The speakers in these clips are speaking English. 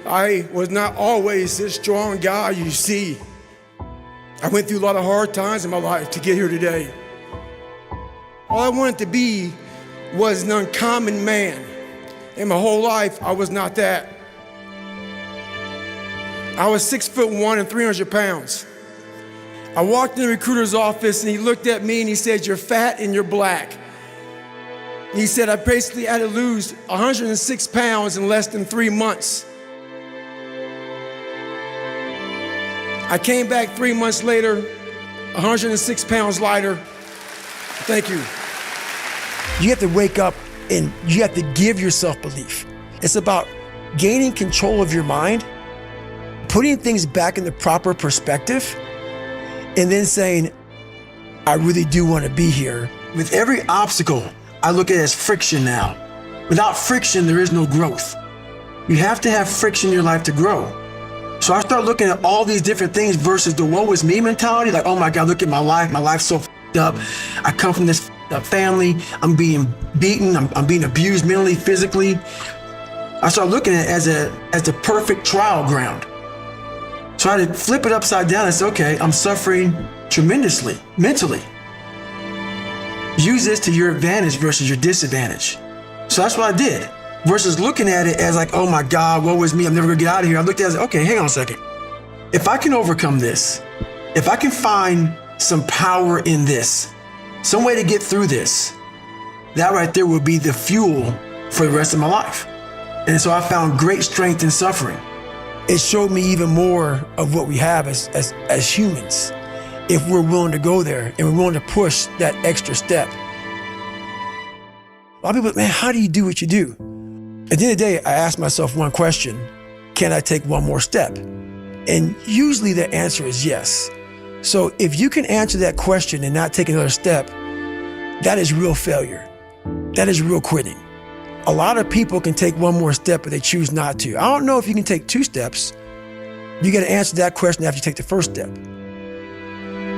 I was not always this strong guy you see. I went through a lot of hard times in my life to get here today. All I wanted to be was an uncommon man. In my whole life, I was not that. I was 6'1" and 300 pounds. I walked in the recruiter's office and he looked at me and he said, "You're fat and you're black." He said, I basically had to lose 106 pounds in less than 3 months. I came back 3 months later, 106 pounds lighter. Thank you. You have to wake up and you have to give yourself belief. It's about gaining control of your mind, putting things back in the proper perspective, and then saying, I really do want to be here. With every obstacle, I look at it as friction now. Without friction, there is no growth. You have to have friction in your life to grow. So I start looking at all these different things versus the woe is me mentality. Like, oh my God, look at my life. My life's so f***ed up. I come from this f***ed up family. I'm being beaten. I'm being abused mentally, physically. I start looking at it as the perfect trial ground. So I had to flip it upside down and say, okay, I'm suffering tremendously, mentally. Use this to your advantage versus your disadvantage. So that's what I did. Versus looking at it as like, oh my God, woe is me, I'm never gonna get out of here. I looked at it as, okay, hang on a second. If I can overcome this, if I can find some power in this, some way to get through this, that right there will be the fuel for the rest of my life. And so I found great strength in suffering. It showed me even more of what we have as humans, if we're willing to go there and we're willing to push that extra step. A lot of people, man, how do you do what you do? At the end of the day, I ask myself one question: can I take one more step? And usually the answer is yes. So if you can answer that question and not take another step, that is real failure. That is real quitting. A lot of people can take one more step, but they choose not to. I don't know if you can take 2 steps. You got to answer that question after you take the first step.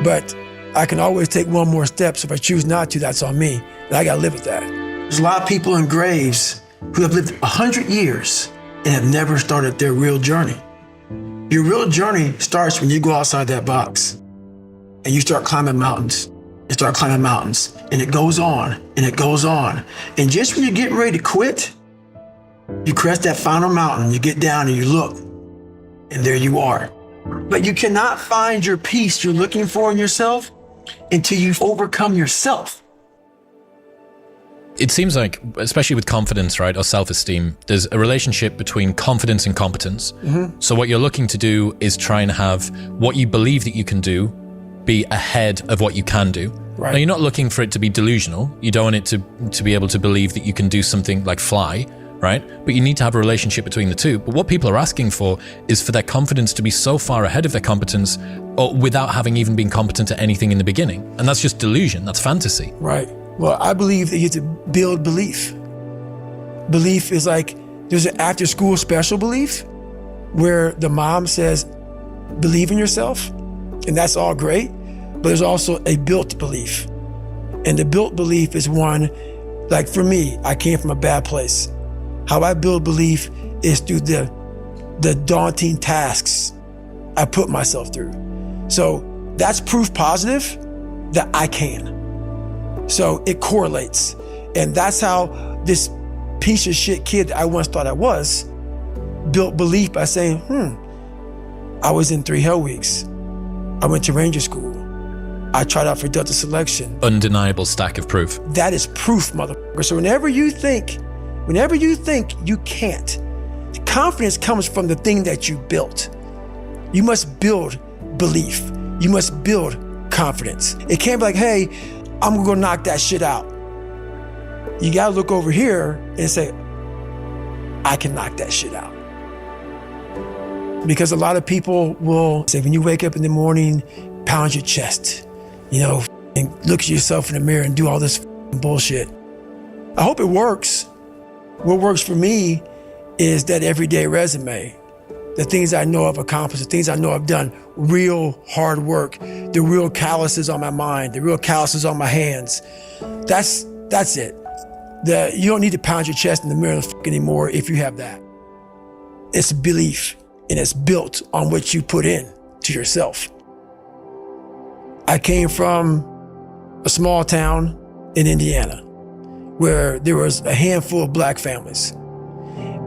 But I can always take one more step, so if I choose not to, that's on me. And I got to live with that. There's a lot of people in graves who have lived 100 years and have never started their real journey. Your real journey starts when you go outside that box and you start climbing mountains. And start climbing mountains, and it goes on, and it goes on. And just when you're getting ready to quit, you crest that final mountain, you get down and you look, and there you are. But you cannot find your peace you're looking for in yourself until you've overcome yourself. It seems like, especially with confidence, right, or self-esteem, there's a relationship between confidence and competence. Mm-hmm. So what you're looking to do is try and have what you believe that you can do be ahead of what you can do. Right. Now, you're not looking for it to be delusional. You don't want it to be able to believe that you can do something like fly, right? But you need to have a relationship between the two. But what people are asking for is for their confidence to be so far ahead of their competence, or without having even been competent at anything in the beginning. And that's just delusion. That's fantasy. Right. Well, I believe that you have to build belief. Belief is like, there's an after school special belief where the mom says, believe in yourself. And that's all great. But there's also a built belief. And the built belief is one, like for me, I came from a bad place. How I build belief is through the daunting tasks I put myself through. So that's proof positive that I can. So it correlates. And that's how this piece of shit kid that I once thought I was built belief by saying, I was in 3 Hell Weeks. I went to Ranger School. I tried out for Delta Selection. Undeniable stack of proof. That is proof, motherfucker. So whenever you think you can't, confidence comes from the thing that you built. You must build belief. You must build confidence. It can't be like, hey, I'm gonna go knock that shit out. You gotta look over here and say, I can knock that shit out. Because a lot of people will say, when you wake up in the morning, pound your chest, and look at yourself in the mirror and do all this bullshit. I hope it works. What works for me is that everyday resume, the things I know I've accomplished, the things I know I've done, real hard work, the real calluses on my mind, the real calluses on my hands. That's it. You don't need to pound your chest in the mirror anymore if you have that. It's belief, and it's built on what you put in to yourself. I came from a small town in Indiana where there was a handful of black families.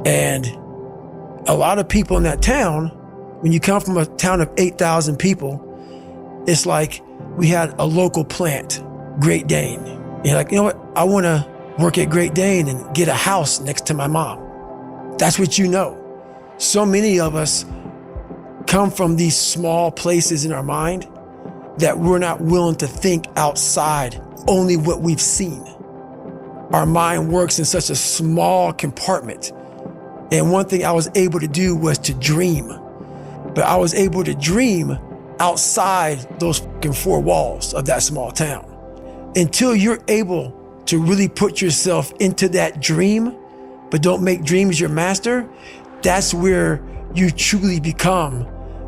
And a lot of people in that town, when you come from a town of 8,000 people, it's like we had a local plant, Great Dane. And you're like, you know what? I want to work at Great Dane and get a house next to my mom. That's what you know. So many of us come from these small places in our mind that we're not willing to think outside only what we've seen. Our mind works in such a small compartment. And one thing I was able to do was to dream. But I was able to dream outside those fucking four walls of that small town. Until you're able to really put yourself into that dream, but don't make dreams your master, that's where you truly become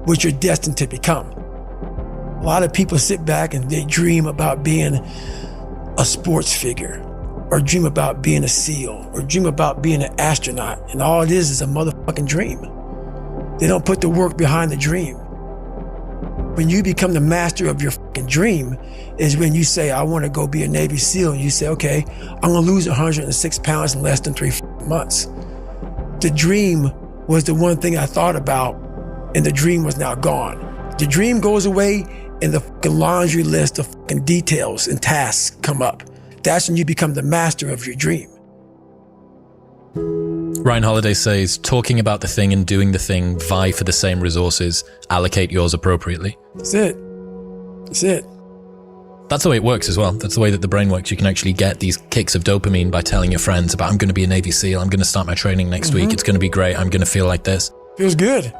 what you're destined to become. A lot of people sit back and they dream about being a sports figure, or dream about being a SEAL, or dream about being an astronaut. And all it is a motherfucking dream. They don't put the work behind the dream. When you become the master of your fucking dream is when you say, I want to go be a Navy SEAL. And you say, okay, I'm going to lose 106 pounds in less than 3 months. The dream was the one thing I thought about, and the dream was now gone. The dream goes away and the fucking laundry list of fucking details and tasks come up. That's when you become the master of your dream. Ryan Holiday says, talking about the thing and doing the thing vie for the same resources. Allocate yours appropriately. That's it. That's it. That's the way it works as well. That's the way that the brain works. You can actually get these kicks of dopamine by telling your friends about, I'm going to be a Navy SEAL. I'm going to start my training next week. It's going to be great. I'm going to feel like this. Feels good.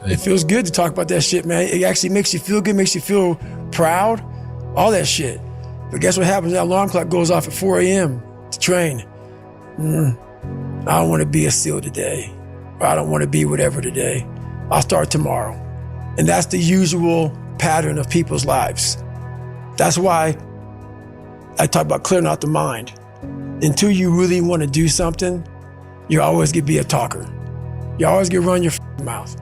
It feels good to talk about that shit, man. It actually makes you feel good, makes you feel proud, all that shit. But guess what happens? That alarm clock goes off at 4 a.m. to train. I don't want to be a SEAL today, or I don't want to be whatever today. I'll start tomorrow. And that's the usual pattern of people's lives. That's why I talk about clearing out the mind. Until you really want to do something, you're always going to be a talker. You're always going to run your mouth.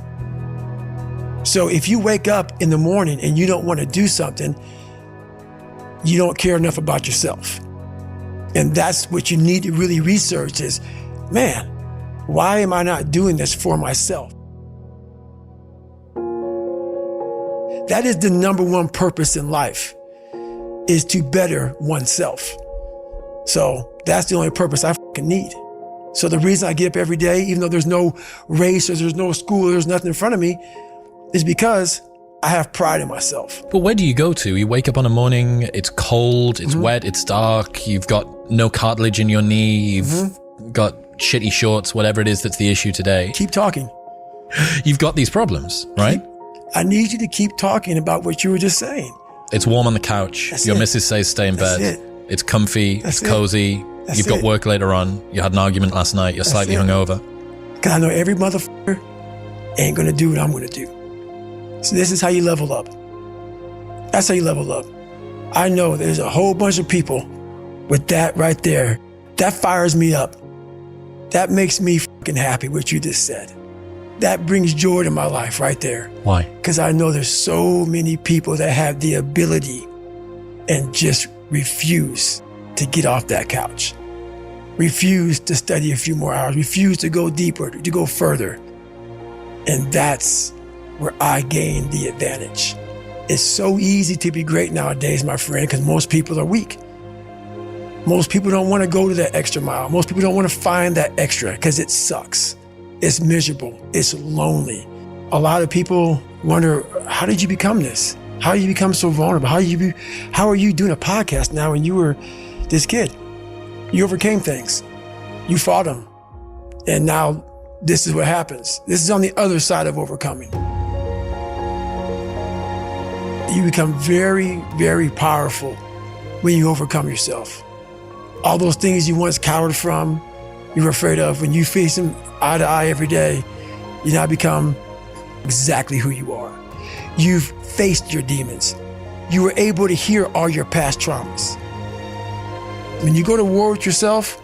So if you wake up in the morning and you don't want to do something, you don't care enough about yourself. And that's what you need to really research is, man, why am I not doing this for myself? That is the number one purpose in life, is to better oneself. So that's the only purpose I fucking need. So the reason I get up every day, even though there's no race or there's no school, or there's nothing in front of me, is because I have pride in myself. But where do you go to? You wake up on a morning, it's cold, it's wet, it's dark, you've got no cartilage in your knee, you've got shitty shorts, whatever it is that's the issue today. Keep talking. You've got these problems, right? I need you to keep talking about what you were just saying. It's warm on the couch. That's Your it. missus says stay in That's bed. it. It's comfy, That's it's cozy. That's You've got it. work later on. You had an argument last night. You're slightly it. hungover. Because I know every motherfucker ain't going to do what I'm going to do. So this is how you level up. That's how you level up. I know there's a whole bunch of people with that right there. That fires me up. That makes me fucking happy, what you just said. That brings joy to my life right there. Why? Because I know there's so many people that have the ability and just refuse to get off that couch. Refuse to study a few more hours. Refuse to go deeper, to go further. And that's where I gain the advantage. It's so easy to be great nowadays, my friend, because most people are weak. Most people don't want to go to that extra mile. Most people don't want to find that extra because it sucks. It's miserable. It's lonely. A lot of people wonder, how did you become this? How did you become so vulnerable? How are you doing a podcast now when you were this kid? You overcame things. You fought them. And now this is what happens. This is on the other side of overcoming. You become very, very powerful when you overcome yourself. All those things you once cowered from, you were afraid of, when you face them eye to eye every day, you now become exactly who you are. You've faced your demons. You were able to hear all your past traumas. When you go to war with yourself,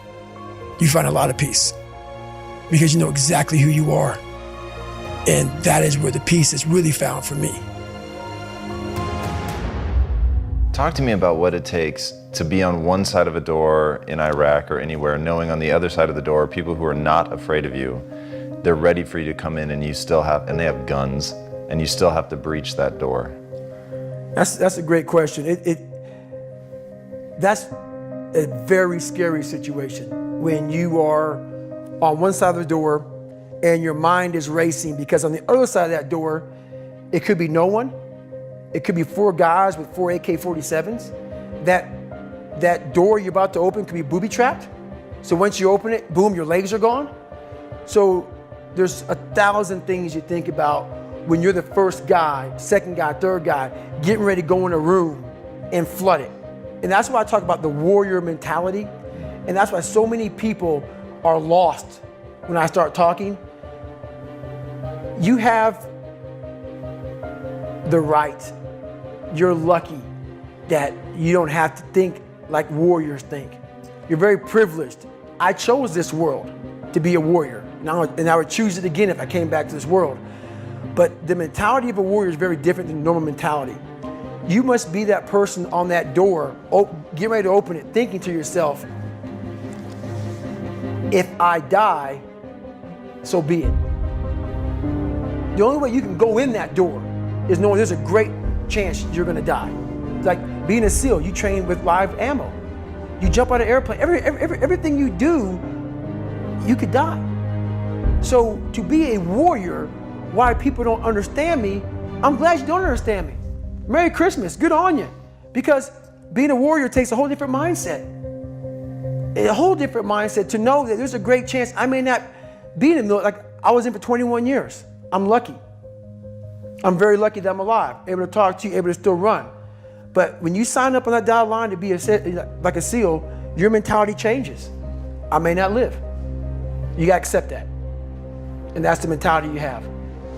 you find a lot of peace because you know exactly who you are. And that is where the peace is really found for me. Talk to me about what it takes to be on one side of a door in Iraq or anywhere, knowing on the other side of the door, people who are not afraid of you, they're ready for you to come in, and they have guns, and you still have to breach that door. That's a great question. That's a very scary situation when you are on one side of the door and your mind is racing, because on the other side of that door, it could be no one. It could be 4 guys with 4 AK-47s. That door you're about to open could be booby-trapped. So once you open it, boom, your legs are gone. So there's 1,000 things you think about when you're the first guy, second guy, third guy, getting ready to go in a room and flood it. And that's why I talk about the warrior mentality. And that's why so many people are lost when I start talking. You have the right. You're lucky that you don't have to think like warriors think. You're very privileged. I chose this world to be a warrior. And I would choose it again if I came back to this world. But the mentality of a warrior is very different than normal mentality. You must be that person on that door, get ready to open it, thinking to yourself, if I die, so be it. The only way you can go in that door is knowing there's a great chance you're gonna die. It's like being a SEAL, you train with live ammo. You jump out of an airplane, everything you do, you could die. So to be a warrior, why people don't understand me, I'm glad you don't understand me. Merry Christmas, good on you. Because being a warrior takes a whole different mindset. A whole different mindset to know that there's a great chance I may not be in the military. Like I was in for 21 years. I'm lucky. I'm very lucky that I'm alive, able to talk to you, able to still run. But when you sign up on that dotted line to be like a SEAL, your mentality changes. I may not live. You gotta accept that. And that's the mentality you have.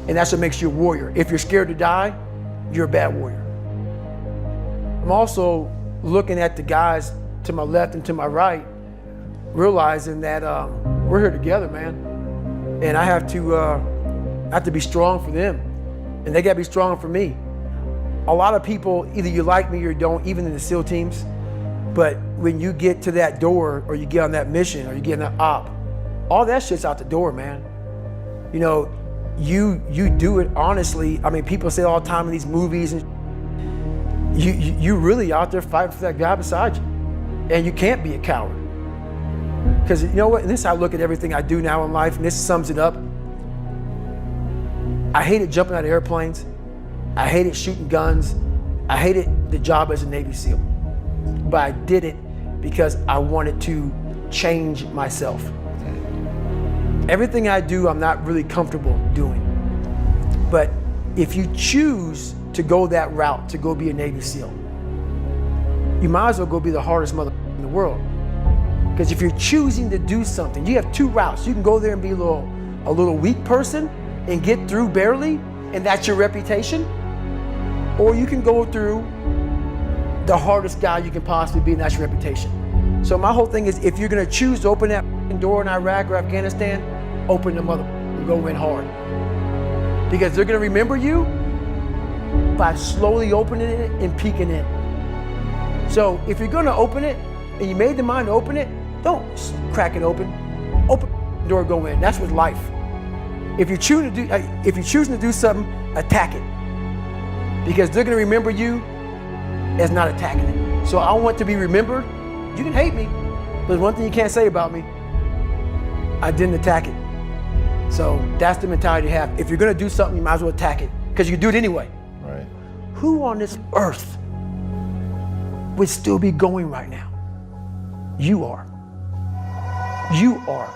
And that's what makes you a warrior. If you're scared to die, you're a bad warrior. I'm also looking at the guys to my left and to my right, realizing that we're here together, man. And I have to be strong for them. And they gotta be strong for me. A lot of people, either you like me or you don't, even in the SEAL teams, but when you get to that door or you get on that mission or you get on that op, all that shit's out the door, man. You know, you do it honestly. I mean, people say all the time in these movies, and you really out there fighting for that guy beside you. And you can't be a coward. Because you know what, and this is how I look at everything I do now in life, and this sums it up. I hated jumping out of airplanes. I hated shooting guns. I hated the job as a Navy SEAL. But I did it because I wanted to change myself. Everything I do, I'm not really comfortable doing. But if you choose to go that route, to go be a Navy SEAL, you might as well go be the hardest mother in the world. Because if you're choosing to do something, you have 2 routes. You can go there and be a little weak person and get through barely, and that's your reputation. Or you can go through the hardest guy you can possibly be, and that's your reputation. So my whole thing is, if you're gonna choose to open that door in Iraq or Afghanistan, open the mother and go in hard. Because they're gonna remember you by slowly opening it and peeking in. So if you're gonna open it, and you made the mind to open it, don't crack it open. Open the door, go in. That's with life. If you're choosing to do something, attack it. Because they're gonna remember you as not attacking it. So I want to be remembered. You can hate me, but there's one thing you can't say about me. I didn't attack it. So that's the mentality you have. If you're gonna do something, you might as well attack it, because you can do it anyway. Right. Who on this earth would still be going right now? You are. You are.